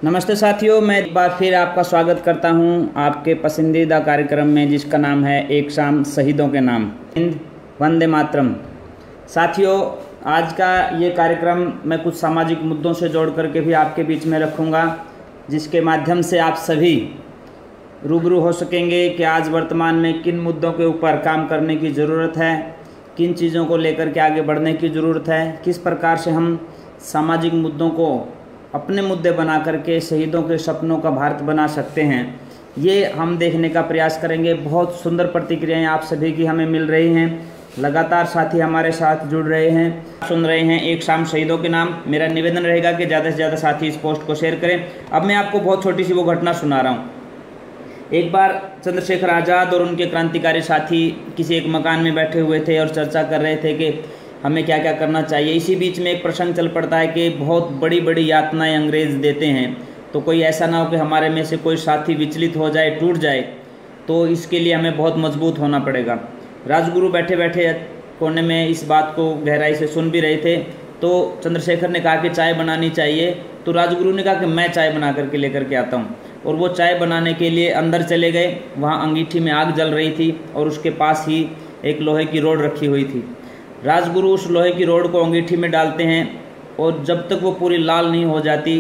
नमस्ते साथियों, मैं एक बार फिर आपका स्वागत करता हूं आपके पसंदीदा कार्यक्रम में, जिसका नाम है एक शाम शहीदों के नाम। हिंद वंदे मातरम। साथियों, आज का ये कार्यक्रम मैं कुछ सामाजिक मुद्दों से जोड़ करके भी आपके बीच में रखूंगा, जिसके माध्यम से आप सभी रूबरू हो सकेंगे कि आज वर्तमान में किन मुद्दों के ऊपर काम करने की ज़रूरत है, किन चीज़ों को लेकर के आगे बढ़ने की ज़रूरत है, किस प्रकार से हम सामाजिक मुद्दों को अपने मुद्दे बना करके शहीदों के सपनों का भारत बना सकते हैं। ये हम देखने का प्रयास करेंगे। बहुत सुंदर प्रतिक्रियाएं आप सभी की हमें मिल रही हैं। लगातार साथी हमारे साथ जुड़ रहे हैं, सुन रहे हैं एक शाम शहीदों के नाम। मेरा निवेदन रहेगा कि ज़्यादा से ज़्यादा साथी इस पोस्ट को शेयर करें। अब मैं आपको बहुत छोटी सी वो घटना सुना रहा हूँ। एक बार चंद्रशेखर आज़ाद और उनके क्रांतिकारी साथी किसी एक मकान में बैठे हुए थे और चर्चा कर रहे थे कि हमें क्या क्या करना चाहिए। इसी बीच में एक प्रसंग चल पड़ता है कि बहुत बड़ी बड़ी यातनाएं अंग्रेज़ देते हैं, तो कोई ऐसा ना हो कि हमारे में से कोई साथी विचलित हो जाए, टूट जाए, तो इसके लिए हमें बहुत मजबूत होना पड़ेगा। राजगुरु बैठे बैठे कोने में इस बात को गहराई से सुन भी रहे थे। तो चंद्रशेखर ने कहा कि चाय बनानी चाहिए। तो राजगुरु ने कहा कि मैं चाय बना करके लेकर के आता हूँ। और वो चाय बनाने के लिए अंदर चले गए। वहाँ अंगीठी में आग जल रही थी और उसके पास ही एक लोहे की रोड रखी हुई थी। राजगुरु उस लोहे की रोड को अंगीठी में डालते हैं और जब तक वो पूरी लाल नहीं हो जाती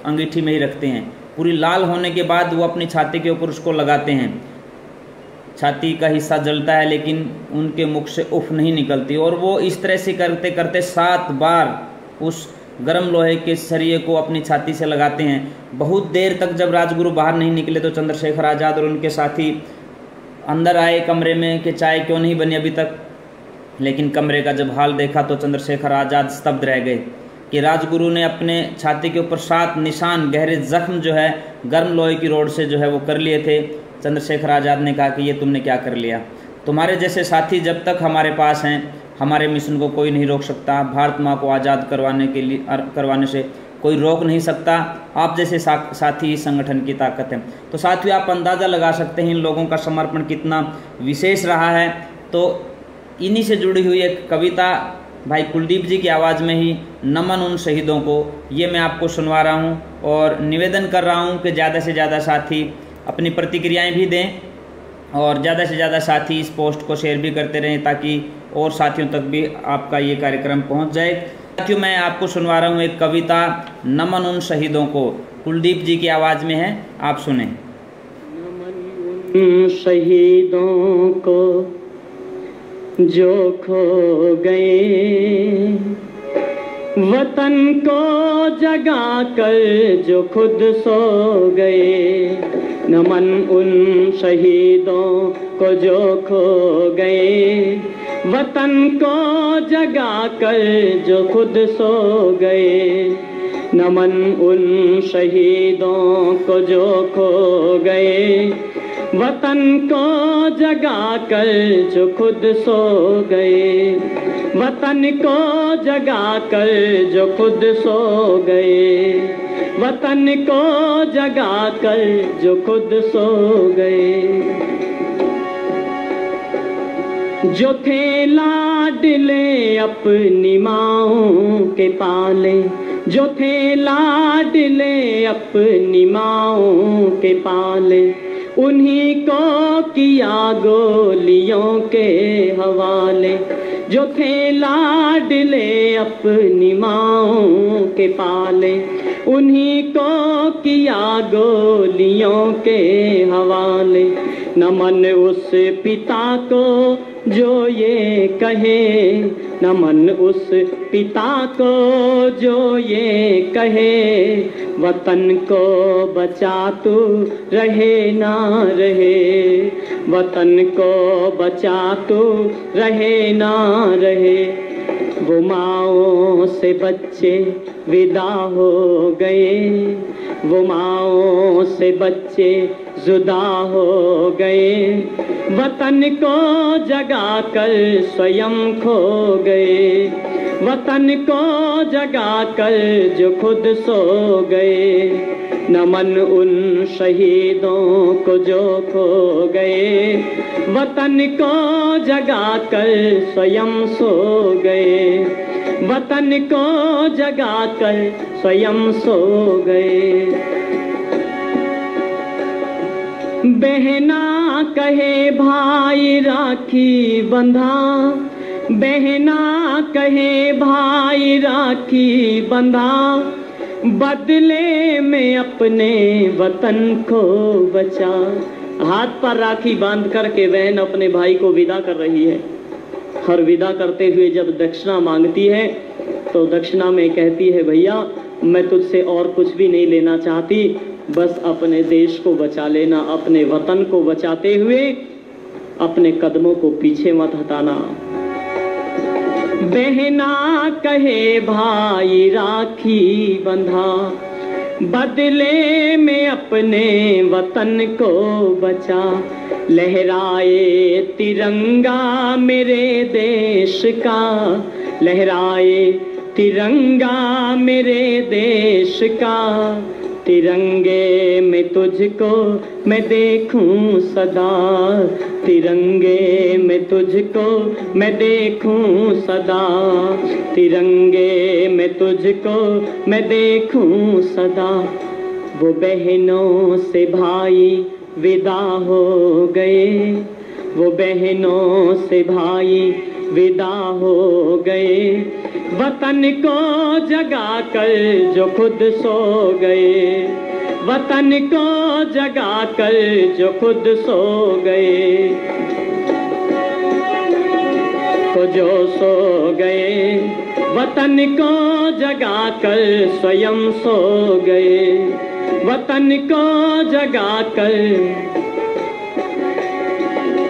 अंगीठी में ही रखते हैं। पूरी लाल होने के बाद वो अपनी छाती के ऊपर उसको लगाते हैं। छाती का हिस्सा जलता है, लेकिन उनके मुख से उफ नहीं निकलती। और वो इस तरह से करते करते 7 बार उस गर्म लोहे के सरिये को अपनी छाती से लगाते हैं। बहुत देर तक जब राजगुरु बाहर नहीं निकले तो चंद्रशेखर आज़ाद और उनके साथी अंदर आए कमरे में कि चाय क्यों नहीं बनी अभी तक। लेकिन कमरे का जब हाल देखा तो चंद्रशेखर आज़ाद स्तब्ध रह गए कि राजगुरु ने अपने छाती के ऊपर 7 निशान, गहरे जख्म जो है गर्म लोहे की रोड से जो है वो कर लिए थे। चंद्रशेखर आज़ाद ने कहा कि ये तुमने क्या कर लिया। तुम्हारे जैसे साथी जब तक हमारे पास हैं, हमारे मिशन को कोई नहीं रोक सकता। भारत माँ को आज़ाद करवाने से कोई रोक नहीं सकता। आप जैसे साथी इस संगठन की ताकत है। तो साथियों, आप अंदाज़ा लगा सकते हैं इन लोगों का समर्पण कितना विशेष रहा है। तो इन्हीं से जुड़ी हुई एक कविता भाई कुलदीप जी की आवाज़ में ही, नमन उन शहीदों को, ये मैं आपको सुनवा रहा हूँ। और निवेदन कर रहा हूँ कि ज़्यादा से ज़्यादा साथी अपनी प्रतिक्रियाएं भी दें और ज़्यादा से ज़्यादा साथी इस पोस्ट को शेयर भी करते रहें, ताकि और साथियों तक भी आपका ये कार्यक्रम पहुँच जाए। साथियों, मैं आपको सुनवा रहा हूँ एक कविता, नमन उन शहीदों को, कुलदीप जी की आवाज़ में है, आप सुने। नमन उन शहीदों को जो खो गए, वतन को जगा कर जो खुद सो गए। नमन उन शहीदों को जो खो गए, वतन को जगा कर जो खुद सो गए। नमन उन शहीदों को जो खो गए, वतन को जगा कर जो खुद सो गए। वतन को जगा कर जो खुद सो गए। वतन को जगा कर जो खुद सो गए। जो थे लाडले अपनी माँओं के पाले, जो थे लाडले अपनी माँओं के पाले, उन्हीं को किया गोलियों के हवाले। जो थे लाडले अपनी माँओं के पाले, उन्हीं को किया गोलियों के हवाले। नमन उस पिता को जो ये कहे, नमन उस पिता को जो ये कहे, वतन को बचा तू रहे ना रहे। वतन को बचा तू रहे ना रहे। वो माँओं से बच्चे विदा हो गए, वो माँओं से बच्चे जुदा हो गए। वतन को जगा कर स्वयं खो गए। वतन को जगा कर जो खुद सो गए। नमन उन शहीदों को जो खो गए, वतन को जगा कर स्वयं सो गए। वतन को जगा कर स्वयं सो गए। बहना कहे भाई राखी बंधा, बहना कहे भाई राखी बंधा, बदले में अपने वतन को बचा। हाथ पर राखी बांध करके बहन अपने भाई को विदा कर रही है, और विदा करते हुए जब दक्षिणा मांगती है तो दक्षिणा में कहती है, भैया मैं तुझसे और कुछ भी नहीं लेना चाहती, बस अपने देश को बचा लेना। अपने वतन को बचाते हुए अपने कदमों को पीछे मत हटाना। बहना कहे भाई राखी बंधा, बदले में अपने वतन को बचा। लहराए तिरंगा मेरे देश का, लहराए तिरंगा मेरे देश का, तिरंगे में तुझको मैं देखूं सदा, तिरंगे में तुझको मैं देखूं सदा, तिरंगे में तुझको मैं देखूं सदा। वो बहनों से भाई विदा हो गए, वो बहनों से भाई विदा हो गए। वतन को जगा कर जो खुद सो गए, वतन को जगा कर जो खुद सो गए, तो जो सो गए वतन को जगा कर स्वयं सो गए, वतन को जगा कर।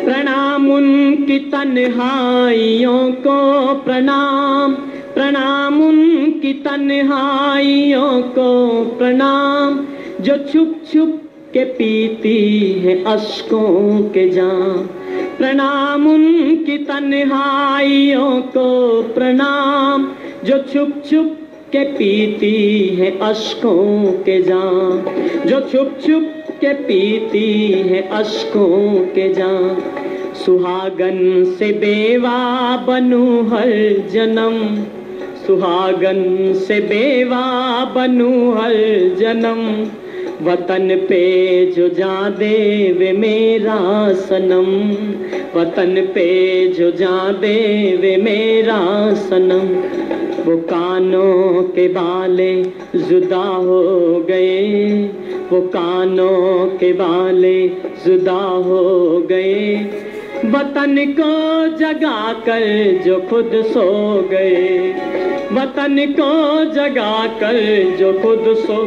प्रणाम उनकी तन्हाइयों को प्रणाम, प्रणाम उनकी तन्हाइयों को प्रणाम, जो छुप छुप के पीती है अश्कों के जाम। प्रणाम उनकी तन्हाइयों को प्रणाम, जो छुप छुप के पीती है अश्कों के जाम, जो छुप छुप के पीती है अश्कों के जाम। सुहागन से बेवा बनूं हर जन्म, सुहागन से बेवा बनूं हर जन्म, वतन पे जो जा दे वे मेरा सनम, वतन पे जो जा दे वे मेरा सनम। वो कानों के बाले जुदा हो गए, वो कानों के बाले जुदा हो गए। वतन को जगा कर जो खुद सो गए, वतन को जगा कर जो खुद सो।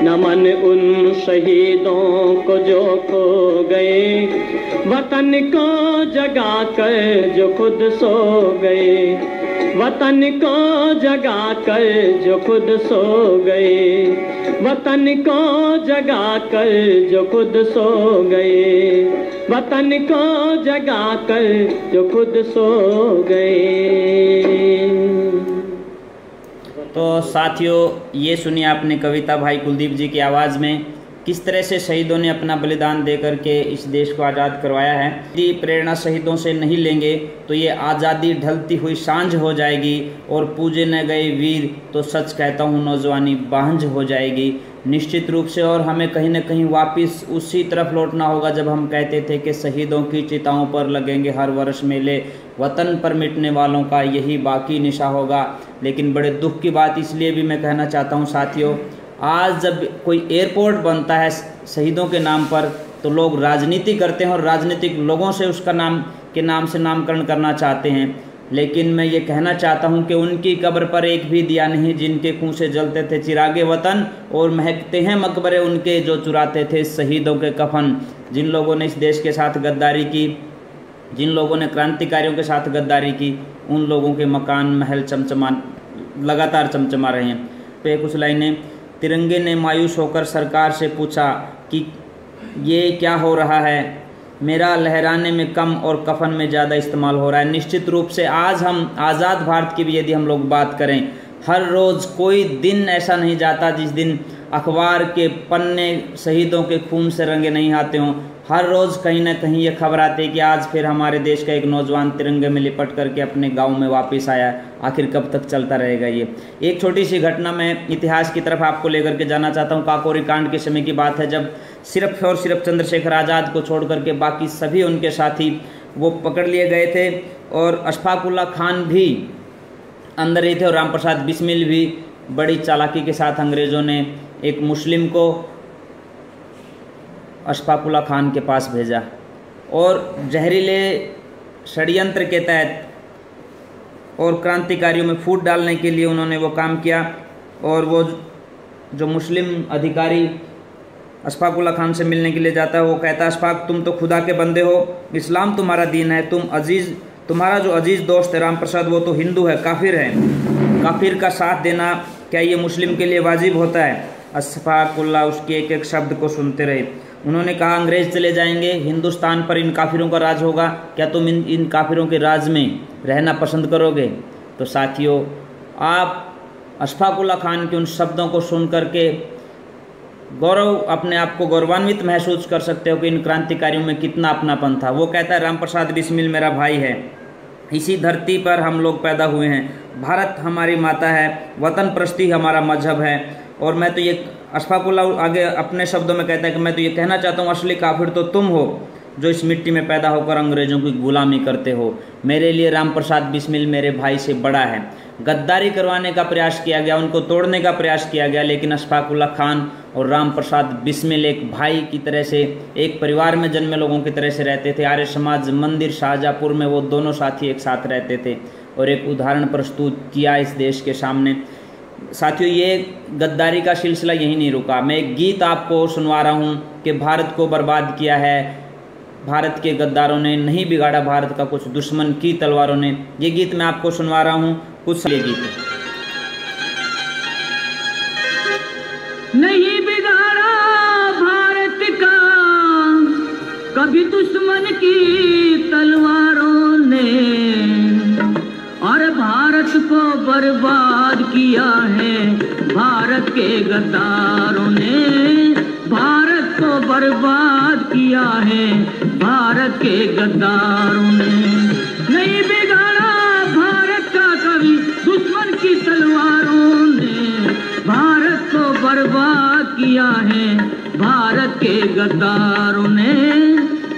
नमन उन शहीदों को जो खो गए, वतन को जगा कर जो खुद सो गए, वतन को जगा कर जो खुद सो गए, वतन को जगा कर जो खुद सो गए, वतन को जगा कर जो खुद सो गए। तो साथियों, ये सुनिए आपने कविता भाई कुलदीप जी की आवाज़ में किस तरह से शहीदों ने अपना बलिदान दे करके इस देश को आज़ाद करवाया है। यदि प्रेरणा शहीदों से नहीं लेंगे तो ये आज़ादी ढलती हुई सांझ हो जाएगी, और पूजे न गए वीर तो सच कहता हूँ नौजवानी बांझ हो जाएगी निश्चित रूप से। और हमें कहीं न कहीं वापस उसी तरफ लौटना होगा जब हम कहते थे कि शहीदों की चिताओं पर लगेंगे हर वर्ष मेले, वतन पर मिटने वालों का यही बाकी निशा होगा। लेकिन बड़े दुख की बात इसलिए भी मैं कहना चाहता हूँ साथियों, आज जब कोई एयरपोर्ट बनता है शहीदों के नाम पर तो लोग राजनीति करते हैं और राजनीतिक लोगों से उसका नाम के नाम से नामकरण करना चाहते हैं। लेकिन मैं ये कहना चाहता हूँ कि उनकी कब्र पर एक भी दिया नहीं जिनके खून से जलते थे चिरागे वतन, और महकते हैं मकबरे उनके जो चुराते थे शहीदों के कफन। जिन लोगों ने इस देश के साथ गद्दारी की, जिन लोगों ने क्रांतिकारियों के साथ गद्दारी की, उन लोगों के मकान महल लगातार चमचमा रहे हैं। पे कुछ लाइनें। तिरंगे ने मायूस होकर सरकार से पूछा कि ये क्या हो रहा है, मेरा लहराने में कम और कफन में ज़्यादा इस्तेमाल हो रहा है। निश्चित रूप से आज हम आज़ाद भारत की भी यदि हम लोग बात करें, हर रोज़ कोई दिन ऐसा नहीं जाता जिस दिन अखबार के पन्ने शहीदों के खून से रंगे नहीं आते हों। हर रोज़ कहीं ना कहीं ये खबर आती है कि आज फिर हमारे देश का एक नौजवान तिरंगे में लिपट करके अपने गांव में वापस आया है। आखिर कब तक चलता रहेगा ये? एक छोटी सी घटना मैं इतिहास की तरफ आपको लेकर के जाना चाहता हूँ। काकोरी कांड के समय की बात है, जब सिर्फ और सिर्फ चंद्रशेखर आज़ाद को छोड़ करके बाकी सभी उनके साथी वो पकड़ लिए गए थे और अशफाक उल्लाह खान भी अंदर ही थे और राम प्रसाद बिस्मिल भी बड़ी चालाकी के साथ अंग्रेज़ों ने एक मुस्लिम को अशफाक उल्लाह खान के पास भेजा और जहरीले षड्यंत्र के तहत और क्रांतिकारियों में फूट डालने के लिए उन्होंने वो काम किया। और वो जो मुस्लिम अधिकारी अशफाक उल्लाह खान से मिलने के लिए जाता है, वो कहता है, अशफाक तुम तो खुदा के बंदे हो, इस्लाम तुम्हारा दीन है, तुम्हारा जो अजीज़ दोस्त है राम प्रसाद वो तो हिंदू है, काफिर है, काफिर का साथ देना क्या ये मुस्लिम के लिए वाजिब होता है? अशफाक उल्लाह उसके एक एक शब्द को सुनते रहे। उन्होंने कहा, अंग्रेज़ चले जाएंगे, हिंदुस्तान पर इन काफिरों का राज होगा, क्या तुम इन काफिरों के राज में रहना पसंद करोगे? तो साथियों, आप अशफाक उल्लाह खान के उन शब्दों को सुन करके अपने आप को गौरवान्वित महसूस कर सकते हो कि इन क्रांतिकारियों में कितना अपनापन था। वो कहता है, राम प्रसाद बिस्मिल मेरा भाई है, इसी धरती पर हम लोग पैदा हुए हैं, भारत हमारी माता है, वतन प्रस्ती हमारा मजहब है। और मैं तो ये अशफाक उल्लाह आगे अपने शब्दों में कहता है कि मैं तो ये कहना चाहता हूँ, असली काफिर तो तुम हो जो इस मिट्टी में पैदा होकर अंग्रेज़ों की गुलामी करते हो। मेरे लिए राम प्रसाद बिस्मिल मेरे भाई से बड़ा है। गद्दारी करवाने का प्रयास किया गया, उनको तोड़ने का प्रयास किया गया, लेकिन अशफाक उल्लाह खान और राम प्रसाद बिस्मिल एक भाई की तरह से, एक परिवार में जन्मे लोगों की तरह से रहते थे। आर्य समाज मंदिर शाहजहाँपुर में वो दोनों साथी एक साथ रहते थे और एक उदाहरण प्रस्तुत किया इस देश के सामने। साथियों, ये गद्दारी का सिलसिला यहीं नहीं रुका। मैं एक गीत आपको सुनवा रहा हूँ कि भारत को बर्बाद किया है भारत के गद्दारों ने, नहीं बिगाड़ा भारत का कुछ दुश्मन की तलवारों ने। ये गीत मैं आपको सुनवा रहा हूँ, कुछ ये गीत। नहीं बिगाड़ा भारत का कभी दुश्मन की तलवारों ने, और भारत को बर्बाद किया है भारत के गद्दारों ने, भारत को बर्बाद किया है भारत के गद्दारों ने। नहीं बिगाड़ा भारत का कभी दुश्मन की तलवारों ने, भारत को बर्बाद किया है भारत के गद्दारों ने,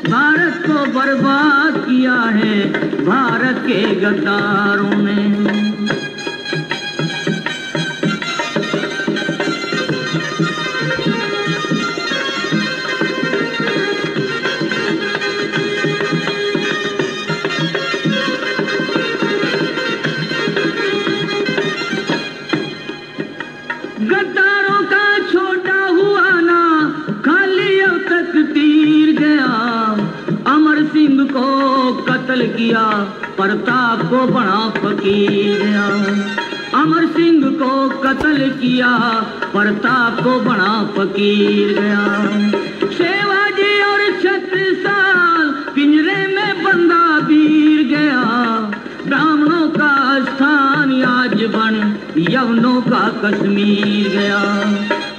भारत को बर्बाद किया है भारत के गद्दारों ने। गद्दारों का छोटा हुआ ना खाली अब तक तीर गया, अमर सिंह को कत्ल किया प्रताप को बड़ा फकीर गया, अमर सिंह को कत्ल किया प्रताप को बड़ा फकीर गया। शिवाजी और 36 साल पिंजरे में बंदा वीर गया, ब्राह्मणों का स्थान आज बन यवनों का कश्मीर गया,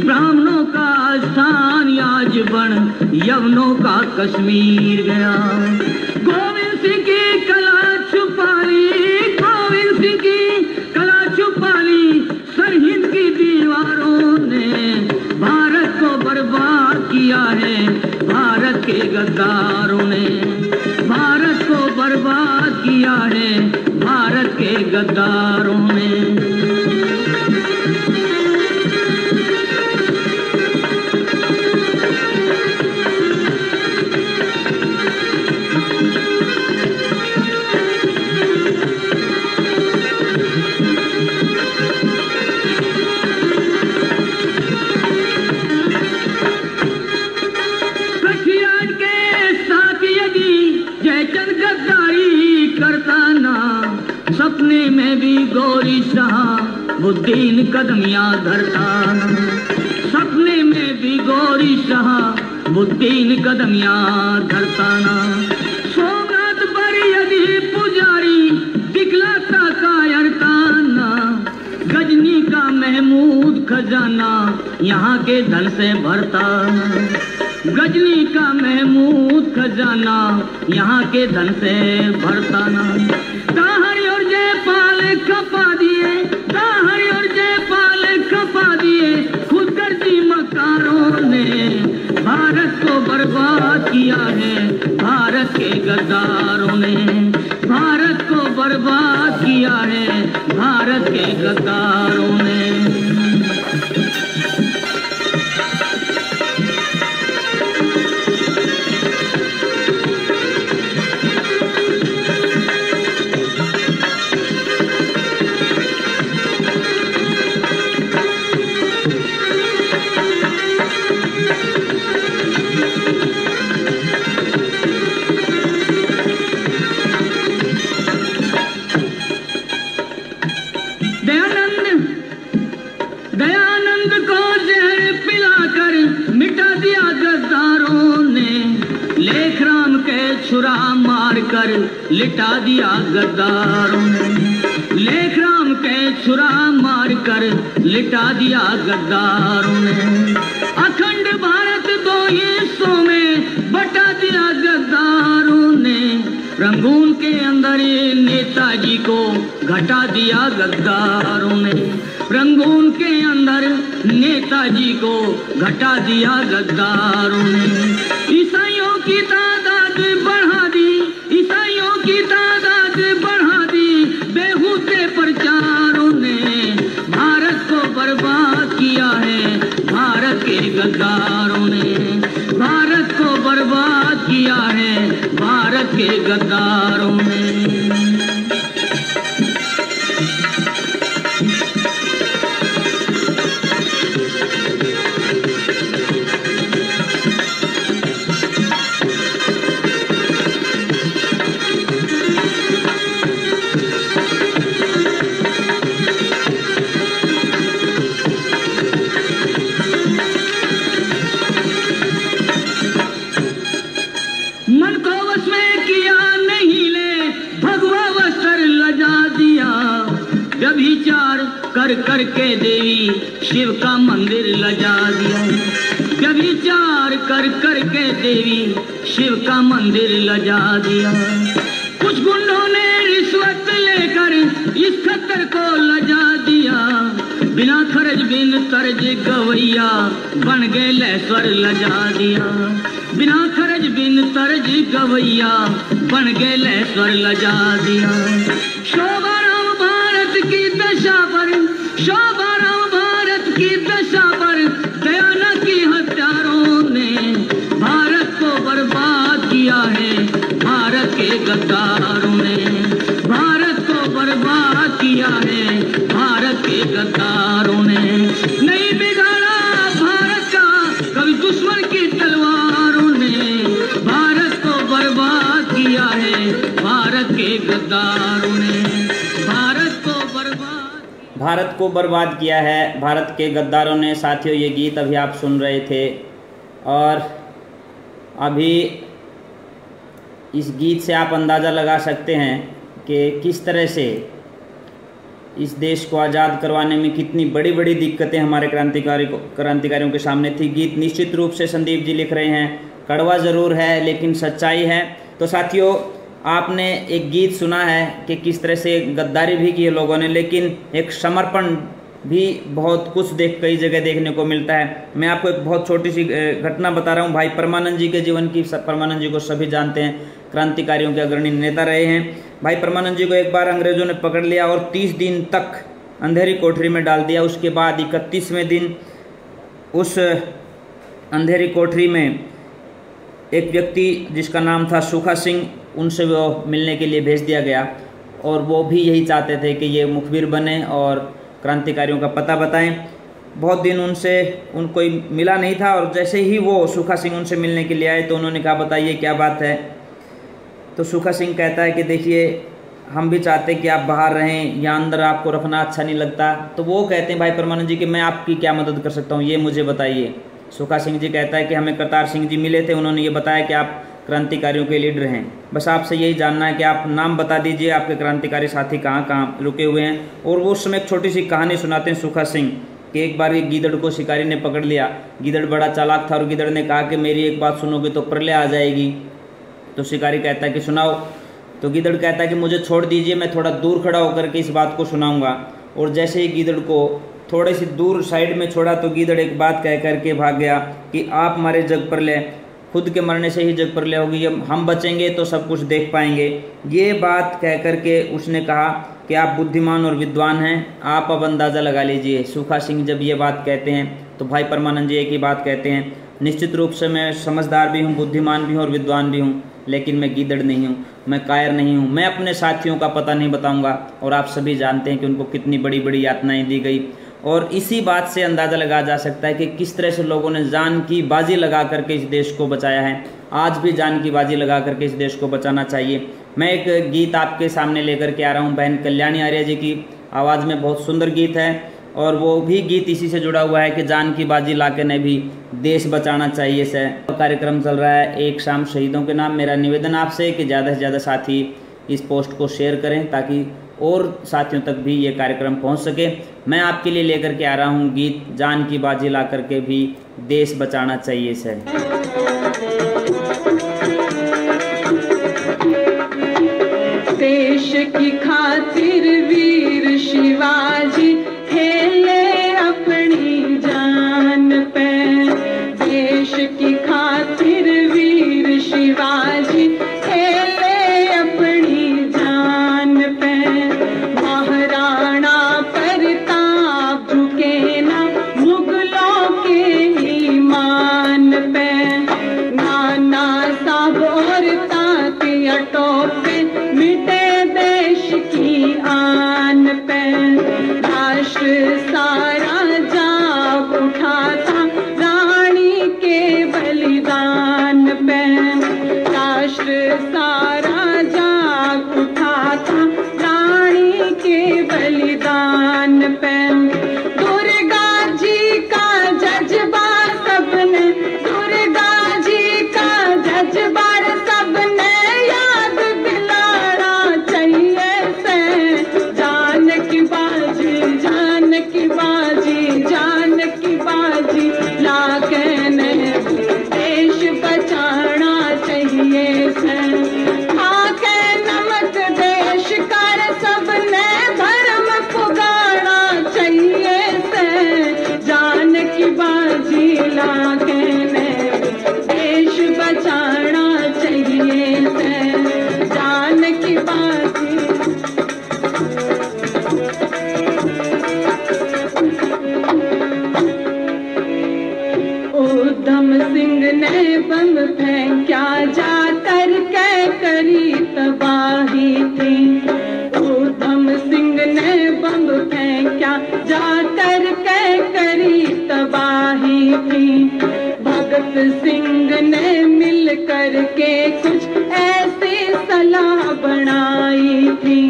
ब्राह्मणों का स्थान आज बन यवनों का कश्मीर गया। गोविंद सिंह की कला छुपा ली, गोविंद सिंह की कला छुपा ली सरहिंद की दीवारों ने, भारत को बर्बाद किया है भारत के गद्दारों ने, भारत को बर्बाद किया है भारत के गद्दारों ने। सपने में भी गोरी शहाबुद्दीन कदमियां धरता, सपने में भी गोरी शहाबुद्दीन कदमियां धरता ना। सोमनाथ पर यदि पुजारी दिखलाता कायर ताना, गजनी का महमूद खजाना यहाँ के धन से भरता न, गजनी का महमूद खजाना यहाँ के धन से भरता न। ताहरी और जयपाल खपा दिए, ताहरी और जयपाल खपा दिए खुदगर्जी मकारों ने, भारत को बर्बाद किया है भारत के गद्दारों ने, भारत को बर्बाद किया है भारत के गद्दारों ने। दयानंद को जहर पिलाकर मिटा दिया गद्दारों ने, लेखराम के छुरा मारकर लिटा दिया गद्दारों ने, लेखराम के छुरा मारकर लिटा दिया गद्दारों ने। अखंड भारत दो हिस्सों में बटा दिया गद्दारों ने, रंगून के अंदर नेताजी को घटा दिया गद्दारों ने, रंगून के अंदर नेताजी को घटा दिया गद्दारों ने। ईसाइयों की तादाद बढ़ा दी, ईसाइयों की तादाद बढ़ा दी बेहूदे प्रचारों ने, भारत को बर्बाद किया है भारत के गद्दारों ने, भारत को बर्बाद किया है भारत के गद्दारों ने। मन को वश में किया नहीं ले भगवा वस्त्र लजा दिया, व्यभिचार कर कर के देवी शिव का मंदिर लजा दिया, व्यभिचार कर कर के देवी शिव का मंदिर लजा दिया। कुछ गुंडों ने रिश्वत लेकर इस खतर को लजा दिया, बिना खर्च बिन तर्ज गवैया बन गए लेस्वर लजा दिया, बिना खर्च बिन तर्ज गवैया बन गए लेस्वर लजा दिया। शोभा राम भारत की दशा पर, शोभा राम भारत की दशा पर दयाना की हत्यारों ने, भारत को बर्बाद किया है भारत के गद्दारों ने, भारत को बर्बाद किया है भारत के गद्दारों ने। नहीं बिगाड़ा भारत का कभी दुश्मन की तलवारों ने, भारत को बर्बाद किया है भारत के गद्दारों ने, भारत को बर्बाद किया है भारत के गद्दारों ने। साथियों, ये गीत अभी आप सुन रहे थे और अभी इस गीत से आप अंदाज़ा लगा सकते हैं कि किस तरह से इस देश को आज़ाद करवाने में कितनी बड़ी बड़ी दिक्कतें हमारे क्रांतिकारियों के सामने थी। गीत निश्चित रूप से संदीप जी लिख रहे हैं, कड़वा ज़रूर है लेकिन सच्चाई है। तो साथियों, आपने एक गीत सुना है कि किस तरह से गद्दारी भी की है लोगों ने, लेकिन एक समर्पण भी बहुत कुछ कई जगह देखने को मिलता है। मैं आपको एक बहुत छोटी सी घटना बता रहा हूँ भाई परमानंद जी के जीवन की। परमानंद जी को सभी जानते हैं, क्रांतिकारियों के अग्रणी नेता रहे हैं। भाई परमानंद जी को एक बार अंग्रेजों ने पकड़ लिया और 30 दिन तक अंधेरी कोठरी में डाल दिया। उसके बाद 31वें दिन उस अंधेरी कोठरी में एक व्यक्ति जिसका नाम था सुखा सिंह, उनसे वो मिलने के लिए भेज दिया गया और वो भी यही चाहते थे कि ये मुखबिर बने और क्रांतिकारियों का पता बताएं। बहुत दिन उनको मिला नहीं था और जैसे ही वो सुखा सिंह उनसे मिलने के लिए आए तो उन्होंने कहा बताइए क्या बात है। तो सुखा सिंह कहता है कि देखिए हम भी चाहते हैं कि आप बाहर रहें या अंदर आपको रखना अच्छा नहीं लगता। तो वो कहते हैं भाई परमानंद जी कि मैं आपकी क्या मदद कर सकता हूँ, ये मुझे बताइए। सुखा सिंह जी कहता है कि हमें करतार सिंह जी मिले थे, उन्होंने ये बताया कि आप क्रांतिकारियों के लीडर हैं। बस आपसे यही जानना है कि आप नाम बता दीजिए, आपके क्रांतिकारी साथी कहाँ कहाँ रुके हुए हैं। और वो उस समय एक छोटी सी कहानी सुनाते हैं सुखा सिंह कि एक बार एक गीदड़ को शिकारी ने पकड़ लिया। गीदड़ बड़ा चालाक था और गीदड़ ने कहा कि मेरी एक बात सुनोगे तो प्रलय आ जाएगी। तो शिकारी कहता है कि सुनाओ। तो गीदड़ कहता है कि मुझे छोड़ दीजिए, मैं थोड़ा दूर खड़ा होकर के इस बात को सुनाऊंगा। और जैसे ही गीदड़ को थोड़े सी दूर साइड में छोड़ा तो गीदड़ एक बात कह करके भाग गया कि आप मारे जग प्रलय, खुद के मरने से ही जग प्रलय होगी, जब हम बचेंगे तो सब कुछ देख पाएंगे। ये बात कह करके उसने कहा कि आप बुद्धिमान और विद्वान हैं, आप अब अंदाज़ा लगा लीजिए। सुखा सिंह जब ये बात कहते हैं तो भाई परमानंद जी एक ही बात कहते हैं, निश्चित रूप से मैं समझदार भी हूँ, बुद्धिमान भी हूँ और विद्वान भी हूँ, लेकिन मैं गीदड़ नहीं हूँ, मैं कायर नहीं हूँ। मैं अपने साथियों का पता नहीं बताऊँगा। और आप सभी जानते हैं कि उनको कितनी बड़ी बड़ी यातनाएँ दी गई। और इसी बात से अंदाज़ा लगाया जा सकता है कि किस तरह से लोगों ने जान की बाजी लगा करके इस देश को बचाया है। आज भी जान की बाजी लगा करके इस देश को बचाना चाहिए। मैं एक गीत आपके सामने लेकर के आ रहा हूँ, बहन कल्याणी आर्य जी की आवाज़ में बहुत सुंदर गीत है और वो भी गीत इसी से जुड़ा हुआ है कि जान की बाजी लाके ने भी देश बचाना चाहिए से। कार्यक्रम चल रहा है एक शाम शहीदों के नाम। मेरा निवेदन आपसे कि ज़्यादा से ज़्यादा साथी इस पोस्ट को शेयर करें ताकि और साथियों तक भी ये कार्यक्रम पहुंच सके। मैं आपके लिए लेकर के आ रहा हूं गीत जान की बाजी ला करके भी देश बचाना चाहिए से। देश की खातिर वीर शिवाजी खेले अपनी जान पे, देश की खातिर वीर शिवाजी खेले अपनी जान पे। महाराणा प्रताप झुके ना मुगलों के ईमान पे, नाना साहब और तात्या टोपे मिटे देश की आन पे। राष्ट्र सारा जाग उठा था रानी के बलिदान पे, राष्ट्र सारा जाग उठा था रानी के बलिदान पे। दुर्गा जी का जज्बा सबने, दुर्गा जी का जज्बा सबने याद दिलाना चाहिए से। जान की बाजी, जान की बाजी, जान की बाजी लाके ने देश बचाना चाहिए से। आके नमक देश कर सबने धर्म पुगाना चाहिए से। जान की बाजी लाके ने देश बचाना चाहिए से। जान की बाजी। उधम सिंह ने बम फेंका जाकर कै करी तबाही थी। उधम सिंह ने बम फेंका जाकर कै करी तबाही थी। भगत सिंह ने मिल करके कुछ ऐसी सलाह बनाई थी।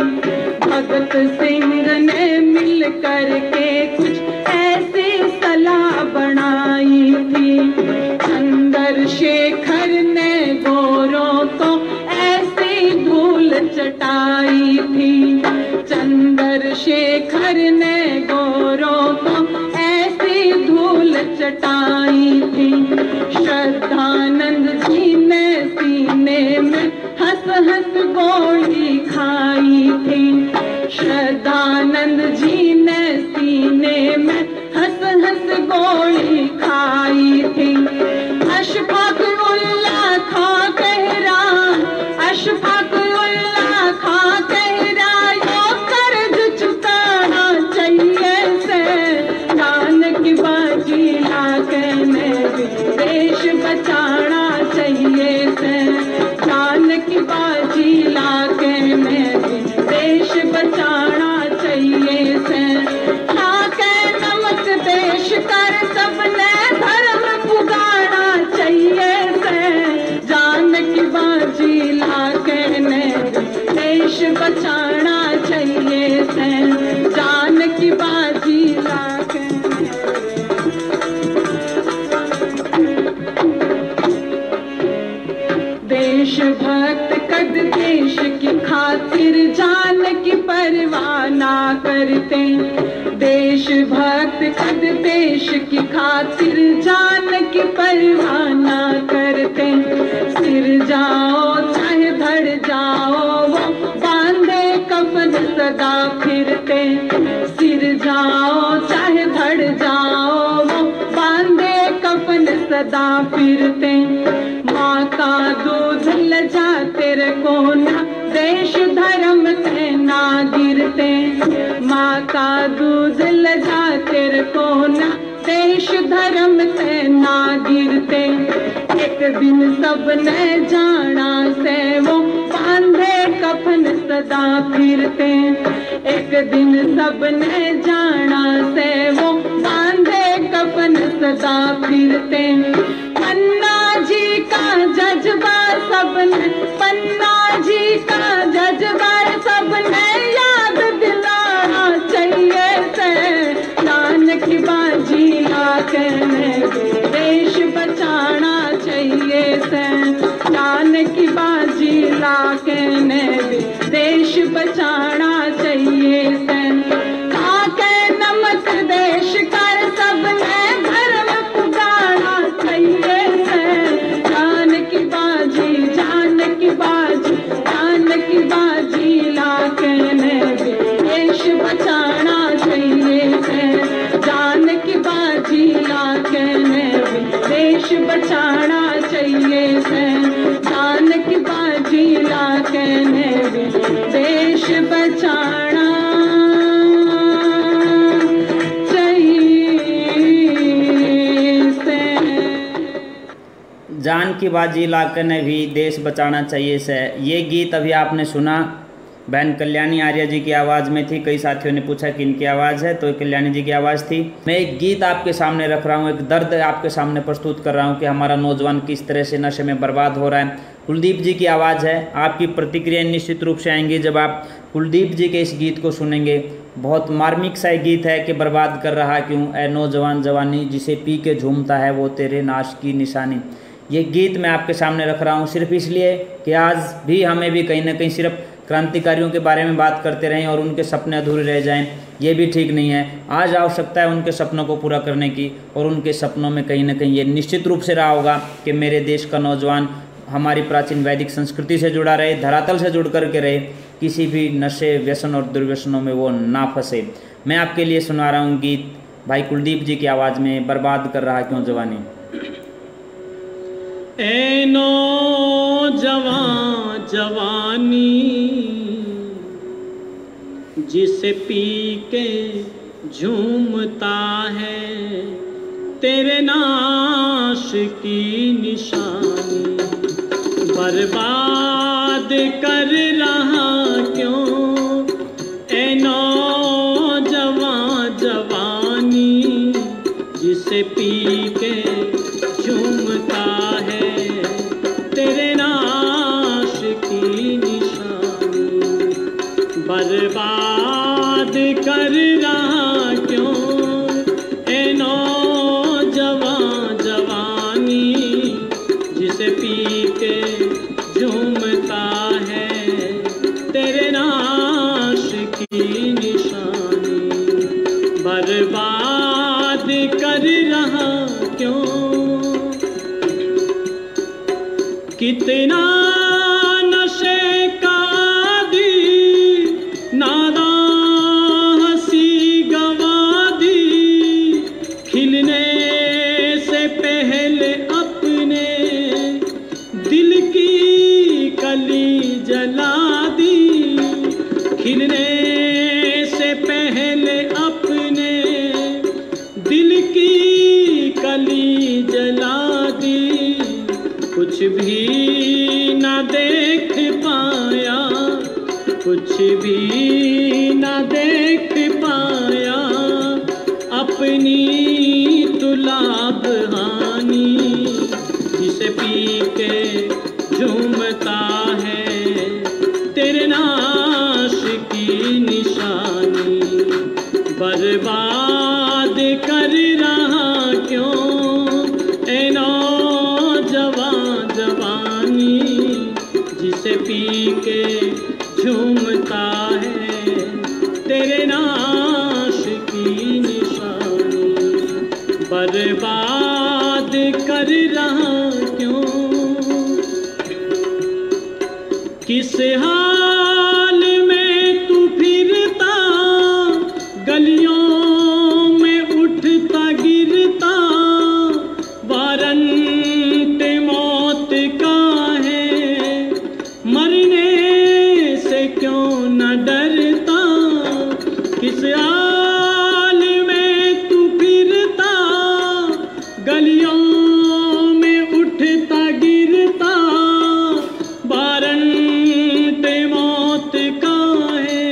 भगत सिंह ने मिल करके कुछ ऐसी सलाह बनाई थी। चंद्रशेखर ने गोरों को ऐसी धूल चटाई थी। चंद्रशेखर ने गोरों को ऐसी धूल चटाई थी। श्रद्धानंद जी ने सीने में हंस हंस गोली खाई थी। श्रद्धानंद जी ने सीने में हंस हंस गोली खाई थी। अशफाक उल्लाह खां कह रहा, अशफाक उल्लाह खां कह रहा, यो कर्ज चुकाना चाहिए से। जान की बाजी लाके ने देश बचाना चाहिए से। जान की बाजी लाके खातिर जान की परवाह ना करते। देशभक्त खुद देश की खातिर जान की परवाह ना करते। सिर जाओ चाहे धड़ जाओ वो बांधे कफन सदा फिरते। सिर जाओ चाहे धड़ जाओ वो बांधे कफन सदा फिरते। माँ का दूध लजा तेरे को ना देश धर्म से ना गिरते। माँ का दूध लजा तेरे को ना देश धर्म से ना गिरते। एक दिन सबने जाना से वो बांधे कफन सदा फिरते। एक दिन सबने जाना से वो बांधे कफन सदा फिरते। पन्ना जी का जज्बा सबने, पन्ना जी का जज्बा सबने याद दिलाना चाहिए से। जान की बाजी लाके देश बचाना चाहिए से। जान की बाजी लाके देश बचाना चाहिए से। खाके नमक देश कर सबने धर्म पुगाना चाहिए से। जान की बाजी, जान की बाजी, जान की बाजी लाके देश बचाना चाहिए से। जान की बाजी लाके देश बचाना चाहिए से। जान की बाजी लाके देश बचाना चाहिए से। जान की बाजी लाकर ने भी देश बचाना चाहिए से। ये गीत अभी आपने सुना बहन कल्याणी आर्य जी की आवाज़ में थी। कई साथियों ने पूछा कि इनकी आवाज़ है, तो कल्याणी जी की आवाज़ थी। मैं एक गीत आपके सामने रख रहा हूँ, एक दर्द आपके सामने प्रस्तुत कर रहा हूँ कि हमारा नौजवान किस तरह से नशे में बर्बाद हो रहा है। कुलदीप जी की आवाज़ है। आपकी प्रतिक्रियाएं निश्चित रूप से आएंगी जब आप कुलदीप जी के इस गीत को सुनेंगे। बहुत मार्मिक सा गीत है कि बर्बाद कर रहा क्यों ए नौजवान जवानी, जिसे पी के झूमता है वो तेरे नाश की निशानी। ये गीत मैं आपके सामने रख रहा हूँ सिर्फ इसलिए कि आज भी हमें भी कहीं ना कहीं सिर्फ क्रांतिकारियों के बारे में बात करते रहें और उनके सपने अधूरे रह जाएं, ये भी ठीक नहीं है। आज आवश्यकता है उनके सपनों को पूरा करने की, और उनके सपनों में कहीं ना कहीं ये निश्चित रूप से रहा होगा कि मेरे देश का नौजवान हमारी प्राचीन वैदिक संस्कृति से जुड़ा रहे, धरातल से जुड़ करके रहे, किसी भी नशे व्यसन और दुर्व्यसनों में वो ना फंसे। मैं आपके लिए सुना रहा हूँ गीत भाई कुलदीप जी की आवाज़ में, बर्बाद कर रहा क्यों जवानी। ए नौजवान जवानी, जिसे पी के झूमता है तेरे नाश की निशानी। बर्बाद कर रहा क्यों ए नौजवान जवानी, जिसे पी के झूमता है तेरे नाश की निशानी। बर्बाद कर रहा क्यों ए नौजवान जवानी, जिसे पी के झूमता है तेरे नाश की निशानी। बर्बाद कर रहा क्यों, कितना नशे का आदी नादां हंसी गवा दी। खिलने से पहले अपने दिल की कली जला दी। खिलने से पहले अपने दिल की कली जला दी। कुछ भी ना देख पाया, कुछ भी ना देख पाया, अपनी तुलाब हानी। जिसे पी के झूमता है तेरे नाश की निशानी। बर्बाद कर रहा क्यों ए नौजवान जवानी, जिसे पी के बर्बाद कर रहा क्यों, किस हाल में तू फिरता, गलियों में उठता गिरता, वारंट मौत का है, मरने से क्यों न डरता, किस हाल में तू फिरता, गलियों में उठता गिरता, वारंट मौत का है,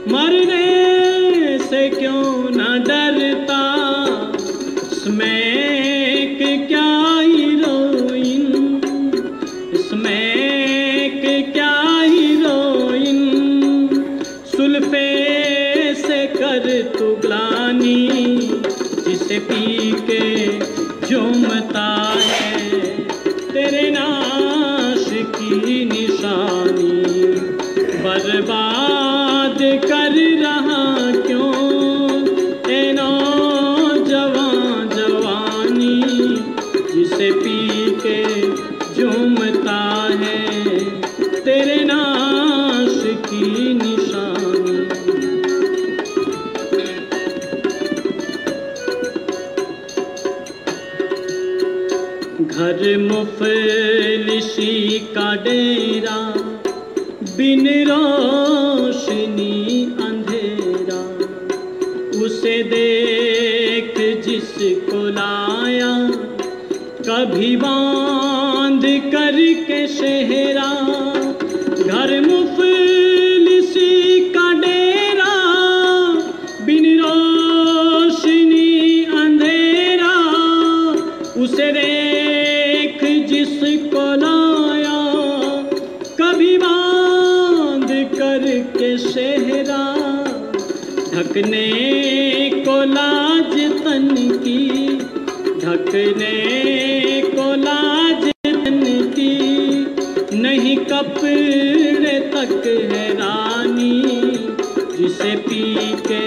मरने से क्यों न डरता, स्मैक क्या हीरोइन, स्मैक क्या हीरोइन, सुल्फे से कर तू ग्लानी, जिसे पी के झूमता है, तेरे नाश की निशानी, बर्बाद कर रहा क्यों ए नौजवान जवानी, जिसे पी के झूमता है, तेरे नाश की निशानी। घर मुफलिसी का डेरा, बिन रोशनी अंधेरा, उसे देख जिसको लाया, कभी बांध करके शहरा, घर मुफलिसी का डेरा, बिन रोशनी अंधेरा, उसे देख जिसको लाया, कभी बांध करके शहरा, ढकने को लाज तन की, ढकने को लाज तन की, नहीं कपड़े तक है रानी, जिसे पी के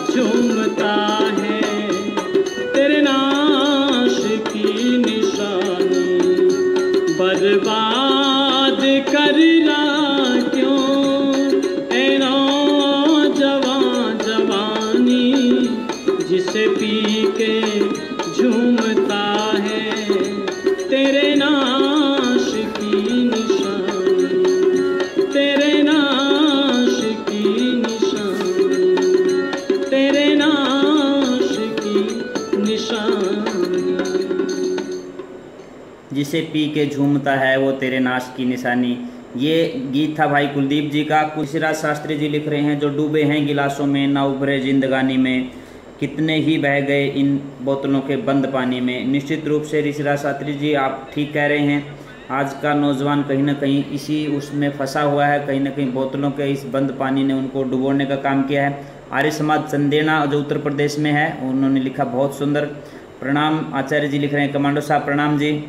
झूमता है, तेरे नाश की निशानी, बर्बाद कर रहा क्यों ए नौजवान जवानी, जिसे पी के झूमता है, तेरे नाश की निशानी, तेरे नाश की निशानी, तेरे नाश की निशानी। जिसे पी के झूमता है वो तेरे नाश की निशानी। ये गीत था भाई कुलदीप जी का। ऋषिराज शास्त्री जी लिख रहे हैं, जो डूबे हैं गिलासों में ना उभरे जिंदगानी में, कितने ही बह गए इन बोतलों के बंद पानी में। निश्चित रूप से ऋषिराज शास्त्री जी आप ठीक कह रहे हैं। आज का नौजवान कहीं ना कहीं इसी उसमें फंसा हुआ है, कहीं ना कहीं बोतलों के इस बंद पानी ने उनको डुबोने का काम किया है। आर्य समाज चंदेना जो उत्तर प्रदेश में है, उन्होंने लिखा बहुत सुंदर। प्रणाम आचार्य जी लिख रहे हैं, कमांडो साहब प्रणाम जी।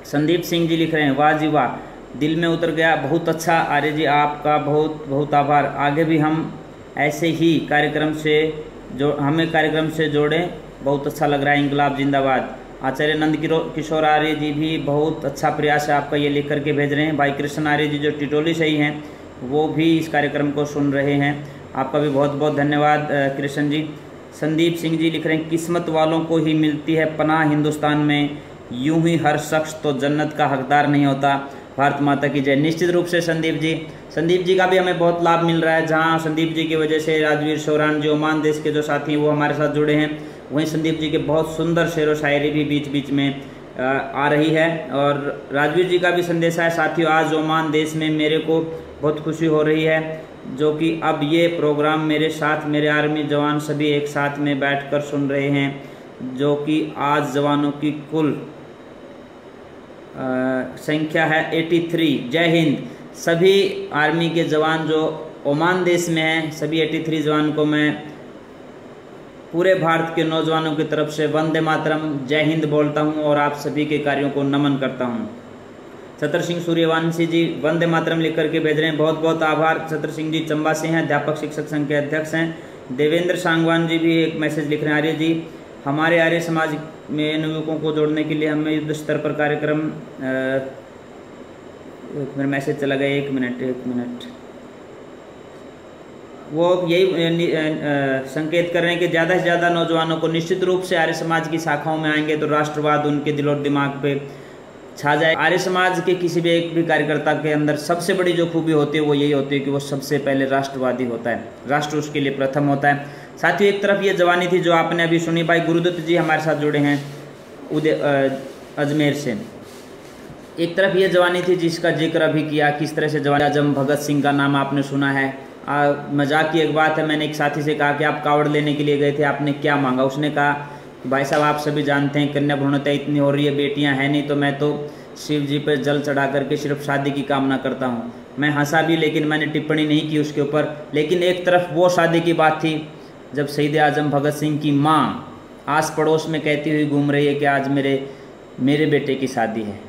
संदीप सिंह जी लिख रहे हैं, वाह जी वाह, दिल में उतर गया, बहुत अच्छा आर्य जी, आपका बहुत बहुत आभार। आगे भी हम ऐसे ही कार्यक्रम से हमें कार्यक्रम से जोड़ें, बहुत अच्छा लग रहा है, इंकलाब जिंदाबाद। आचार्य नंद किशोर आर्य जी भी बहुत अच्छा प्रयास है आपका, ये लिख करके भेज रहे हैं। भाई कृष्ण आर्य जी जो टिटोली से ही हैं, वो भी इस कार्यक्रम को सुन रहे हैं, आपका भी बहुत बहुत धन्यवाद कृष्ण जी। संदीप सिंह जी लिख रहे हैं, किस्मत वालों को ही मिलती है पनाह हिंदुस्तान में, यूं ही हर शख्स तो जन्नत का हकदार नहीं होता, भारत माता की जय। निश्चित रूप से संदीप जी का भी हमें बहुत लाभ मिल रहा है। जहां संदीप जी की वजह से राजवीर शौरान जो ओमान देश के जो साथी हैं वो हमारे साथ जुड़े हैं, वहीं संदीप जी के बहुत सुंदर शेर व शायरी भी बीच बीच में आ रही है। और राजवीर जी का भी संदेश है, साथियों आज ओमान देश में मेरे को बहुत खुशी हो रही है, जो कि अब ये प्रोग्राम मेरे साथ मेरे आर्मी जवान सभी एक साथ में बैठकर सुन रहे हैं, जो कि आज जवानों की कुल संख्या है 83। जय हिंद। सभी आर्मी के जवान जो ओमान देश में हैं, सभी 83 जवान को मैं पूरे भारत के नौजवानों की तरफ से वंदे मातरम जय हिंद बोलता हूं और आप सभी के कार्यों को नमन करता हूं। छतर सिंह सूर्यवंशी जी वंदे मातरम लिख करके भेज रहे हैं, बहुत बहुत आभार। छतर सिंह जी चंबा से हैं, अध्यापक शिक्षक संघ के अध्यक्ष हैं। देवेंद्र सांगवान जी भी एक मैसेज लिख रहे हैं, आर्य जी हमारे आर्य समाज में नवयुवकों को जोड़ने के लिए हमें युद्ध स्तर पर कार्यक्रम मेरा मैसेज चला गया, एक मिनट वो यही संकेत कर रहे हैं कि ज़्यादा से ज़्यादा नौजवानों को निश्चित रूप से आर्य समाज की शाखाओं में आएंगे तो राष्ट्रवाद उनके दिल और दिमाग पे छा जाए। आर्य समाज के किसी भी एक भी कार्यकर्ता के अंदर सबसे बड़ी जो खूबी होती है वो यही होती है कि वो सबसे पहले राष्ट्रवादी होता है, राष्ट्र उसके लिए प्रथम होता है। साथियों, एक तरफ ये जवानी थी जो आपने अभी सुनी, भाई गुरुदत्त जी हमारे साथ जुड़े हैं अजमेर से। एक तरफ ये जवानी थी जिसका जिक्र अभी किया, किस तरह से जवानी आजम भगत सिंह का नाम आपने सुना है। मजाक की एक बात है, मैंने एक साथी से कहा कि आप कावड़ लेने के लिए गए थे, आपने क्या मांगा? उसने कहा भाई साहब आप सभी जानते हैं कन्या भ्रूणता इतनी हो रही है, बेटियां हैं नहीं, तो मैं तो शिव जी पर जल चढ़ा करके सिर्फ शादी की कामना करता हूं। मैं हंसा भी, लेकिन मैंने टिप्पणी नहीं की उसके ऊपर। लेकिन एक तरफ वो शादी की बात थी जब शहीद आजम भगत सिंह की माँ आस पड़ोस में कहती हुई घूम रही है कि आज मेरे बेटे की शादी है,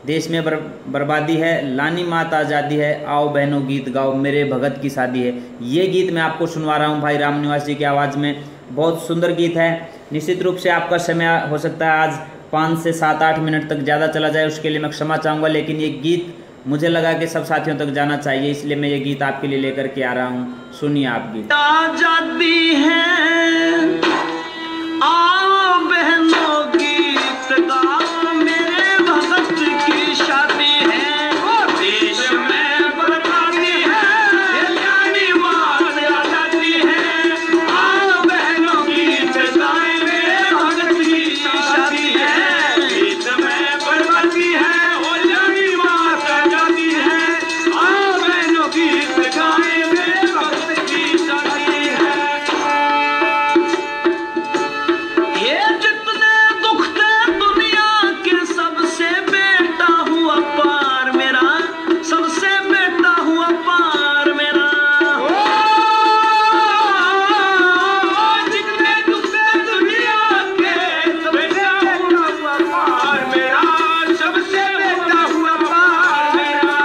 देश में बर्बादी है, लानी मात आज़ादी है, आओ बहनों गीत गाओ, मेरे भगत की शादी है। ये गीत मैं आपको सुनवा रहा हूँ भाई राम निवास जी की आवाज़ में। बहुत सुंदर गीत है। निश्चित रूप से आपका समय हो सकता है आज 5 से 7-8 मिनट तक ज़्यादा चला जाए, उसके लिए मैं क्षमा चाहूँगा, लेकिन ये गीत मुझे लगा कि सब साथियों तक जाना चाहिए, इसलिए मैं ये गीत आपके लिए लेकर के आ रहा हूँ। सुनिए आप गीत। आजादी है आओ बहनों गीत गाओ, मेरे भगत की शादी है, देश में बर्बादी है, यानी मात आजादी है, आओ बहनों गीत गाए, मेरे भगत की शादी है, देश में बर्बादी है, यानी मात आजादी है, आओ बहनों गीत गाए, मेरे भगत की शादी है। ये जितने दुख थे दुनिया के सबसे बेटा हुआ पार मेरा, सबसे बेटा हुआ पार मेरा। जितने दुख थे दुनिया के बेटा हुआ पार मेरा, सबसे बेटा हुआ पार मेरा।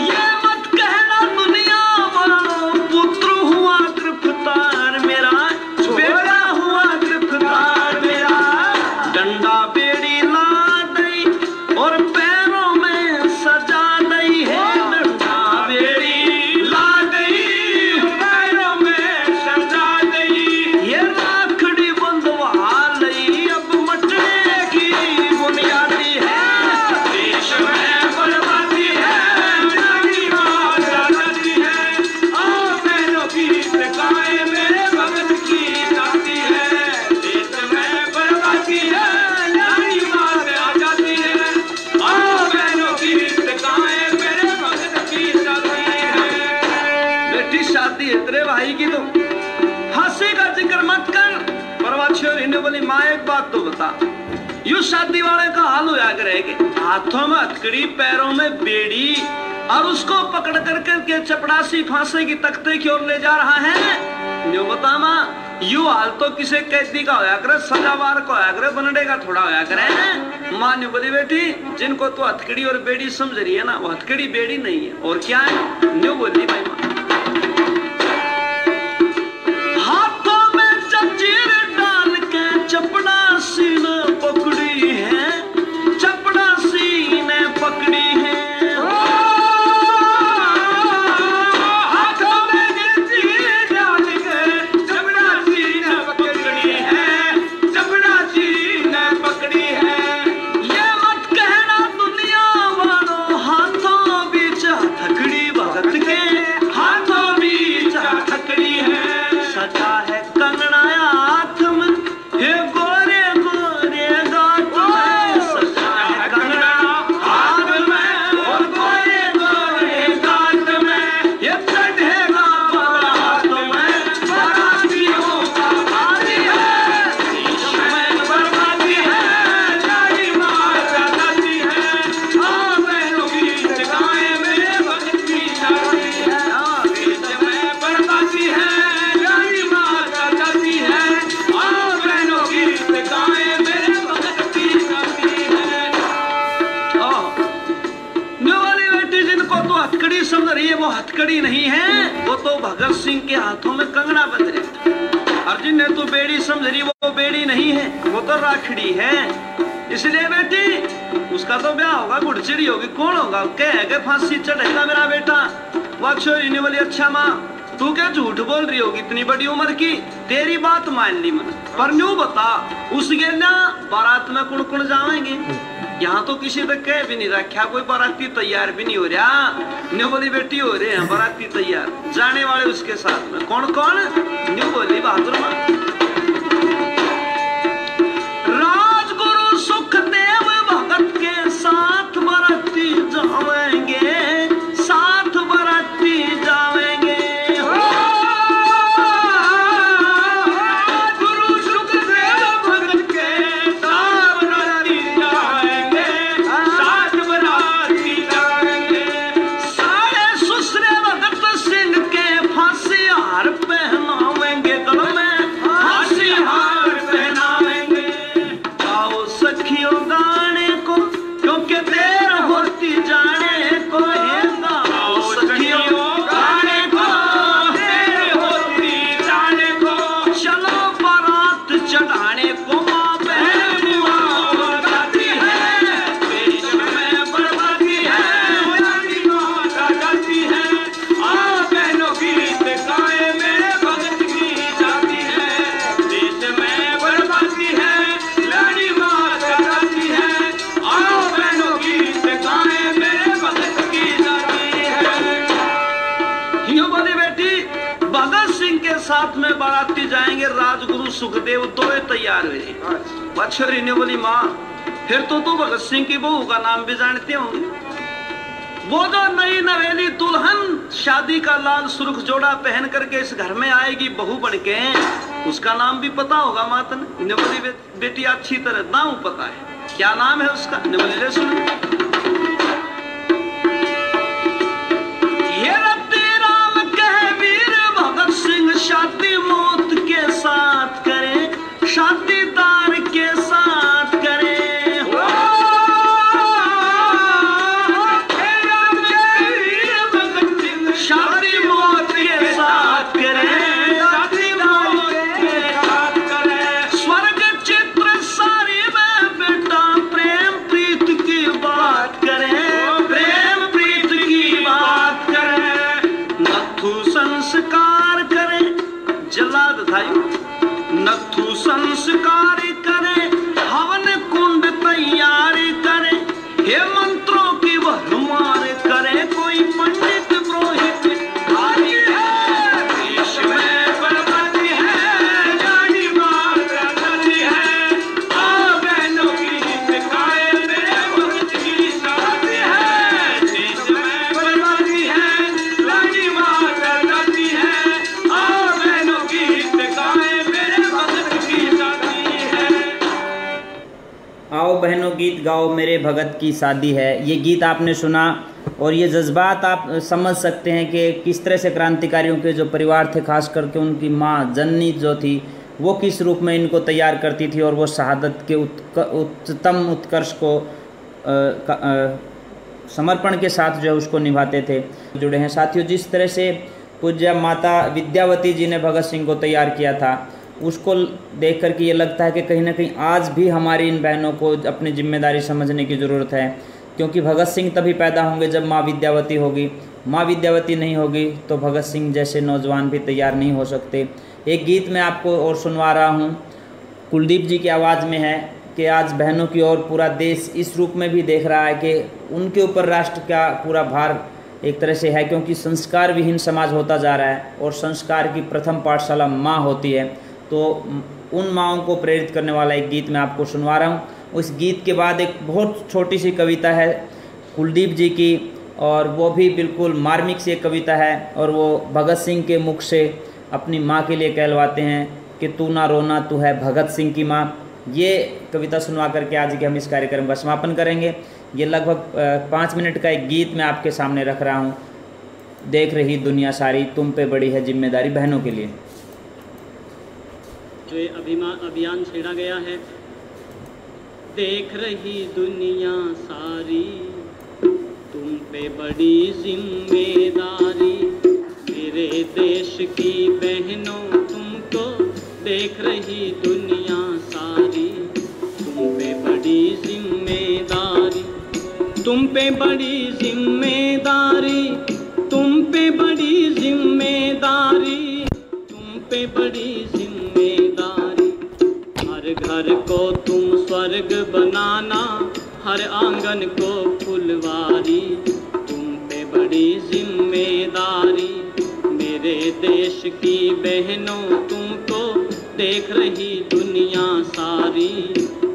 ये मत कहना दुनिया वालों पुत्र हुआ गिरफ्तार मेरा, बेटा हुआ गिरफ्तार मेरा। डंडा बेड़ी ला दई और पैरों में सजा दई है, डंडा बेड़ी ला दई पैरों में सजा दई, ये राखड़ी बंधवा लई अब मटने की बुनियादी है, देश में बर्बादी है, नारी मात आजादी है, आओ बहनों गीत गाए, मेरे भगत की शादी है, देश में बर्बादी है, नारी मात आजादी है, आओ बहनों गीत गाए, मेरे भगत की शादी है। बेटी शादी है तेरे भाई की, तो हंसी का जिक्र मत कर। परवाछियों ने बोली माँ एक बात तो बता, यू शादी वाले का हाल होया करेगी, हाथों में हथकड़ी पैरों में बेड़ी, और उसको पकड़ करके चपड़ासी फांसी की तख्ते की ओर ले जा रहा है। जो बता माँ, यू हाल तो किसी कैदी का होया करे, सजावार का होया करे, बनडे का थोड़ा होया करे। माँ ने बोली बेटी जिनको तो हथकड़ी और बेड़ी समझ रही है ना, वो हथकड़ी बेड़ी नहीं है, और क्या है? न्यू बोली भाई माँ, हाथों में जंजीर डाल के चपड़ासी ने पकड़ी है, चपड़ासी ने पकड़ी है। हाथों में जंजीर डाल के चपड़ासी ने पकड़ी है, चपड़ासी ने पकड़ी है। ये मत कहना दुनिया वालों हाथों बीच हथकड़ी भगत के, हाथों बीच हथकड़ी है, सजा है कंगना हाथ में, हे गोरे गोरे गात में, सजा है कंगना हाथ में, और गोरे गोरे गात में, ये चढ़ेगा पगला हाथ में, बारातियों का भारी है, देश में बर्बादी है, नारी मात आजादी है, आओ बहनों गीत गाए, मेरे भगत की शादी है, देश में बर्बादी है, नारी मात आजादी है, आओ बहनों गीत गाए, मेरे भगत की शादी है। न्यू वाली बेटी जिनको तो हथकड़ी समझ रही है, वो हथकड़ी नहीं है, वो तो भगत सिंह के हाथों में कंगना बंध रहे, और जिन्हें तो बेड़ी समझ रही है, वो वो बेड़ी नहीं है, वो तो राखड़ी है। इसलिए बेटी उसका तो ब्याह होगा, गुड़चिड़ी होगी, कौन होगा कह के फांसी चढ़ेगा मेरा बेटा। वो छोरी ने बोली अच्छा माँ तू क्या झूठ बोल रही होगी इतनी बड़ी उम्र की, तेरी बात मान ली मैंने, पर न्यू बता उसके ना बारात में कुण कुण जाएंगे। यहाँ तो किसी ने कह भी नहीं रखा, कोई बाराती तैयार भी नहीं हो रहा। न्यू बोली बेटी हो रहे हैं बाराती तैयार, जाने वाले उसके साथ में कौन कौन। न्यू बोली बहादुर माँ राजगुरु सुखदेव भगत के साथ बाराती जाएंगे, साथ बाराती जाएंगे। गुरु सुखदेव भगत के साथ बाराती जाएंगे, साथ बाराती जाएंगे। सारे सुसरे भगत सिंह के फांसी हार पहनावेंगे, गल में फांसी हार पहनावेंगे। आओ सखियों गाने को क्योंकि देर होती जाने को है। आओ सखियों गाने को देर होती जाने को, चलो बारात चढ़ाने को माँ बहन बताती है। देश में बर्बादी है जाती है, आ बहनों गीत गाए मेरे भगत की जाती है। देश में बर्बादी है लड़ी माता जाती है, आओ बहनों गीत गाए मेरे भगत की जाती है। यूं बोली बेटी भगत सिंह के साथ में बाराती जाएंगे, राजगुरु सुखदेव तो तैयार हुए। बछरी ने बोली माँ फिर तो तू भगत सिंह की बहू का नाम भी जानते होंगे। वो जो नई नवेली दुल्हन शादी का लाल सुर्ख जोड़ा पहन करके इस घर में आएगी बहू बनके, उसका नाम भी पता होगा माता ने। बोली बेटी अच्छी तरह नाम पता है, क्या नाम है उसका। ने बोली ले सुन। ये रत्ती राम कहे वीर भगत सिंह शादी मौत के साथ करे, शादीदार के साथ करे। शादी मौत के साथ करे, शादीदार के साथ करे। स्वर्ग चित्र सारी में बेटा प्रेम प्रीत की बात करे, प्रेम प्रीत की बात करे। नथु संस्कार करे, जलाद भाई नथु संस्कार करे, हवन कुंड तैयार करे। हे मंत्रों की भरमार करे, कोई पंडित पुरोहित आई है। देश में बर्बादी है जानी माता जाती है, आ बहनों की गीत गाए मेरे भगत की जाती है। देश में बर्बादी है जानी माता जाती है, आ बहनों की गीत गाए मेरे भगत की जाती है। आओ बहनों गीत गाओ मेरे भगत की शादी है। ये गीत आपने सुना और ये जज्बात आप समझ सकते हैं कि किस तरह से क्रांतिकारियों के जो परिवार थे, खास करके उनकी माँ जननी जो थी वो किस रूप में इनको तैयार करती थी और वो शहादत के उच्चतम उत्कर्ष को समर्पण के साथ जो है उसको निभाते थे। जुड़े हैं साथियों, जिस तरह से पूज्य माता विद्यावती जी ने भगत सिंह को तैयार किया था, उसको देख कर के ये लगता है कि कहीं ना कहीं आज भी हमारी इन बहनों को अपनी जिम्मेदारी समझने की ज़रूरत है। क्योंकि भगत सिंह तभी पैदा होंगे जब माँ विद्यावती होगी, माँ विद्यावती नहीं होगी तो भगत सिंह जैसे नौजवान भी तैयार नहीं हो सकते। एक गीत मैं आपको और सुनवा रहा हूँ, कुलदीप जी की आवाज़ में है कि आज बहनों की ओर पूरा देश इस रूप में भी देख रहा है कि उनके ऊपर राष्ट्र का पूरा भार एक तरह से है, क्योंकि संस्कार विहीन समाज होता जा रहा है और संस्कार की प्रथम पाठशाला माँ होती है। तो उन माँओं को प्रेरित करने वाला एक गीत मैं आपको सुनवा रहा हूँ। उस गीत के बाद एक बहुत छोटी सी कविता है कुलदीप जी की, और वो भी बिल्कुल मार्मिक सी एक कविता है, और वो भगत सिंह के मुख से अपनी माँ के लिए कहलवाते हैं कि तू ना रोना तू है भगत सिंह की माँ। ये कविता सुनवा करके आज के हम इस कार्यक्रम का समापन करेंगे। ये लगभग 5 मिनट का एक गीत मैं आपके सामने रख रहा हूँ। देख रही दुनिया सारी तुम पे बड़ी है जिम्मेदारी, बहनों के लिए जो ये अभियान छेड़ा गया है। देख रही दुनिया सारी तुम पे बड़ी जिम्मेदारी, मेरे देश की बहनों तुमको देख रही दुनिया पे बड़ी जिम्मेदारी, तुम पे बड़ी जिम्मेदारी, तुम पे बड़ी जिम्मेदारी। हर घर को तुम स्वर्ग बनाना, हर आंगन को फुलवारी, तुम पे बड़ी जिम्मेदारी। मेरे देश की बहनों तुमको देख रही दुनिया सारी,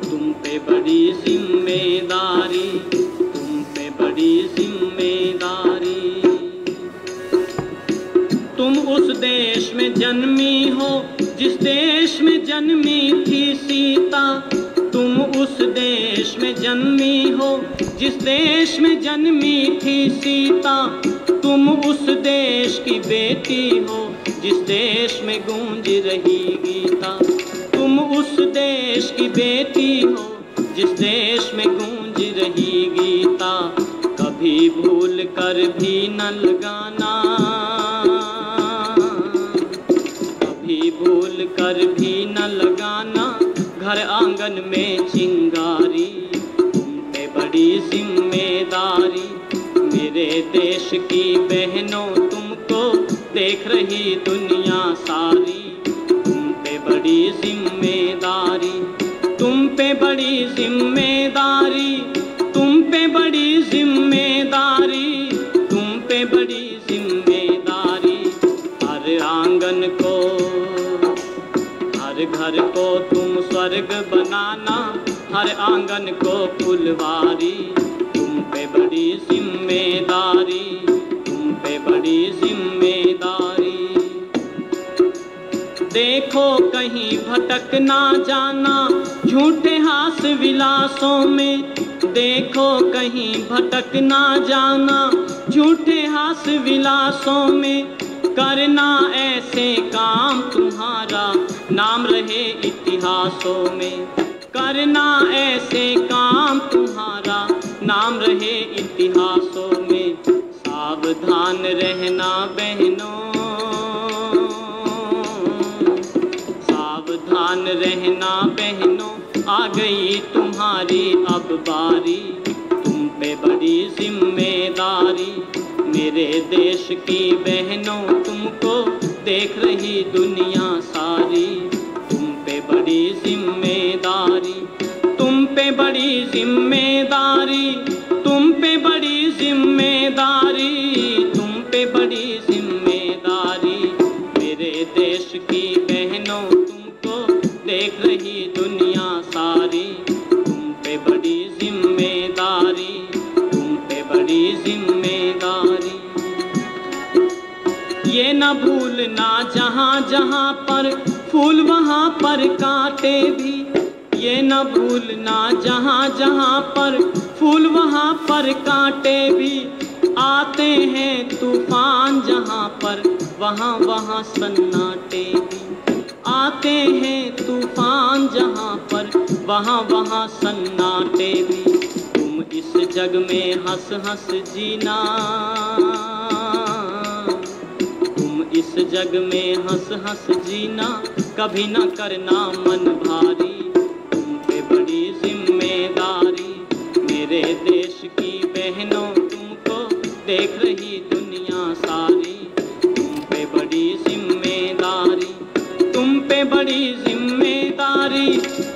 तुम पे बड़ी जिम्मेदारी, तुम पे बड़ी जिम्मेदारी। तुम उस देश में जन्मी हो जिस देश में जन्मी थी सीता, तुम उस देश में जन्मी हो जिस देश में जन्मी थी सीता, तुम उस देश की बेटी हो जिस देश में गूंज रही गीता, तुम उस देश की बेटी हो जिस देश में गूंज रही गीता। कभी भूल कर भी न लगाना, कभी भूल कर भी न लगाना घर आंगन में चिंगारी, तुम पे बड़ी जिम्मेदारी। मेरे देश की बहनों तुमको देख रही दुनिया सारी, तुम पे बड़ी जिम्मेदारी, तुम पे बड़ी जिम्मेदारी, तुम पे बड़ी जिम्मेदारी, तुम पे बड़ी जिम्मेदारी। हर आंगन को, हर घर को तुम स्वर्ग बनाना, हर आंगन को फुलवारी, तुम पे बड़ी जिम्मेदारी, तुम पे बड़ी जिम्मेदारी। देखो कहीं भटक ना जाना झूठे हास विलासों में, देखो कहीं भटक ना जाना झूठे हास विलासों में। करना ऐसे काम तुम्हारा नाम रहे इतिहासों में, करना ऐसे काम तुम्हारा नाम रहे इतिहासों में। सावधान रहना बहनों, सावधान रहना बहनों, आ गई तुम्हारी अब बारी, तुम पे बड़ी जिम्मेदारी। मेरे देश की बहनों तुमको देख रही दुनिया सारी, तुम पे बड़ी जिम्मेदारी, तुम पे बड़ी जिम्मेदारी, तुम पे बड़ी जिम्मेदारी, तुम पे बड़ी जिम्मेदारी। मेरे देश की बहनों तुमको देख रही दुनिया सारी, तुम पे बड़ी जिम्मेदारी, तुम पे बड़ी जिम्मेदारी। ये न भूलना जहाँ जहाँ पर फूल वहाँ पर कांटे भी, ये न भूलना जहाँ जहाँ पर फूल वहाँ पर कांटे भी। आते हैं तूफान जहाँ पर वहाँ वहाँ सन्नाटे भी, आते हैं तूफान जहाँ पर वहाँ वहाँ सन्नाटे भी। तुम इस जग में हंस हंस जीना, तुम इस जग में हंस हंस जीना, कभी न करना मन भारी, तुम पे बड़ी जिम्मेदारी। मेरे देश की बहनों तुमको देख रही दुनिया सारी, तुम पे बड़ी जिम्मेदारी, तुम पे बड़ी जिम्मेदारी,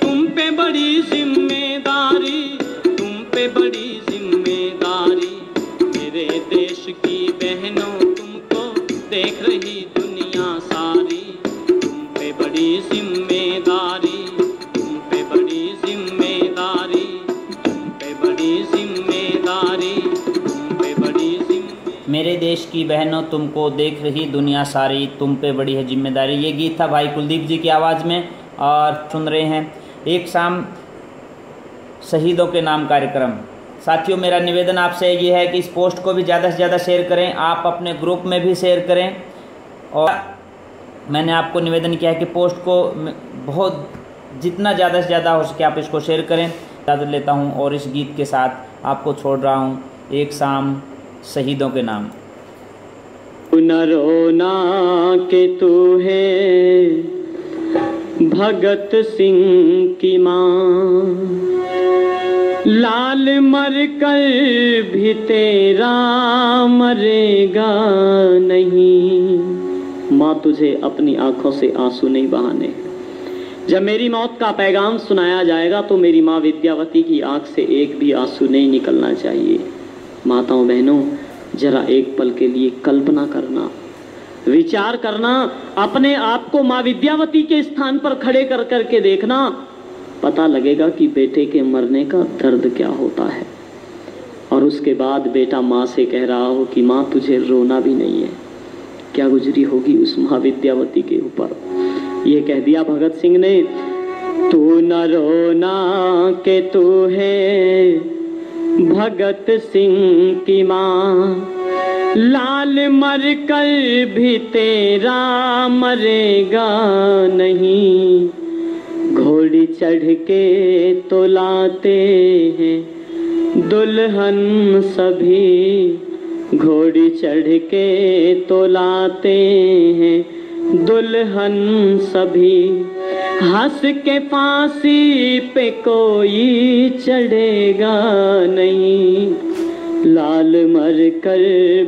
तुम पे बड़ी जिम्मेदारी, तुम पे बड़ी जिम्मेदारी। मेरे देश की बहनों तुमको देख रही दुनिया सारी, तुम पे बड़ी जिम्मेदारी, तुम पे बड़ी जिम्मेदारी, तुम पे बड़ी जिम्मेदारी, तुम पे बड़ी जिम्मेदारी। मेरे देश की बहनों तुमको देख रही दुनिया सारी, तुम पे बड़ी है जिम्मेदारी। ये गीत था भाई कुलदीप जी की आवाज़ में, और सुन रहे हैं एक शाम शहीदों के नाम कार्यक्रम। साथियों, मेरा निवेदन आपसे ये है कि इस पोस्ट को भी ज़्यादा से ज़्यादा शेयर करें, आप अपने ग्रुप में भी शेयर करें। और मैंने आपको निवेदन किया है कि पोस्ट को बहुत जितना ज़्यादा से ज़्यादा हो सके आप इसको शेयर करें। इजाज़त लेता हूँ और इस गीत के साथ आपको छोड़ रहा हूँ, एक शाम शहीदों के नाम। न रोना के तू है भगत सिंह की माँ, लाल मर कर भी तेरा मरेगा नहीं। माँ तुझे अपनी आंखों से आंसू नहीं बहाने। जब मेरी मौत का पैगाम सुनाया जाएगा तो मेरी माँ विद्यावती की आंख से एक भी आंसू नहीं निकलना चाहिए। माताओं बहनों, जरा एक पल के लिए कल्पना करना, विचार करना, अपने आप को माँ विद्यावती के स्थान पर खड़े कर करके देखना, पता लगेगा कि बेटे के मरने का दर्द क्या होता है। और उसके बाद बेटा माँ से कह रहा हो कि माँ तुझे रोना भी नहीं है। क्या गुजरी होगी उस माँ विद्यावती के ऊपर। ये कह दिया भगत सिंह ने, तू न रोना के तू है भगत सिंह की माँ, लाल मर कर भी तेरा मरेगा नहीं। घोड़ी चढ़ के तो लाते हैं दुल्हन सभी, घोड़ी चढ़ के तो लाते हैं दुल्हन सभी, हंस के फांसी पे कोई चढ़ेगा नहीं। लाल मर कर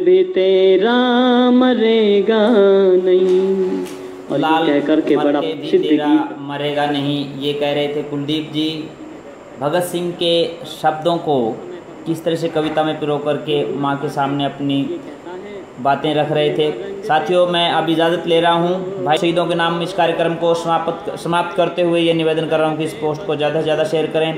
भी तेरा मरेगा नहीं। और लाल कह करके बड़ा तेरा मरेगा नहीं, ये कह रहे थे कुलदीप जी। भगत सिंह के शब्दों को किस तरह से कविता में पिरो करके माँ के सामने अपनी बातें रख रहे थे। साथियों, मैं अब इजाज़त ले रहा हूँ। भाई शहीदों के नाम इस कार्यक्रम को समाप्त करते हुए ये निवेदन कर रहा हूँ कि इस पोस्ट को ज़्यादा से ज़्यादा शेयर करें।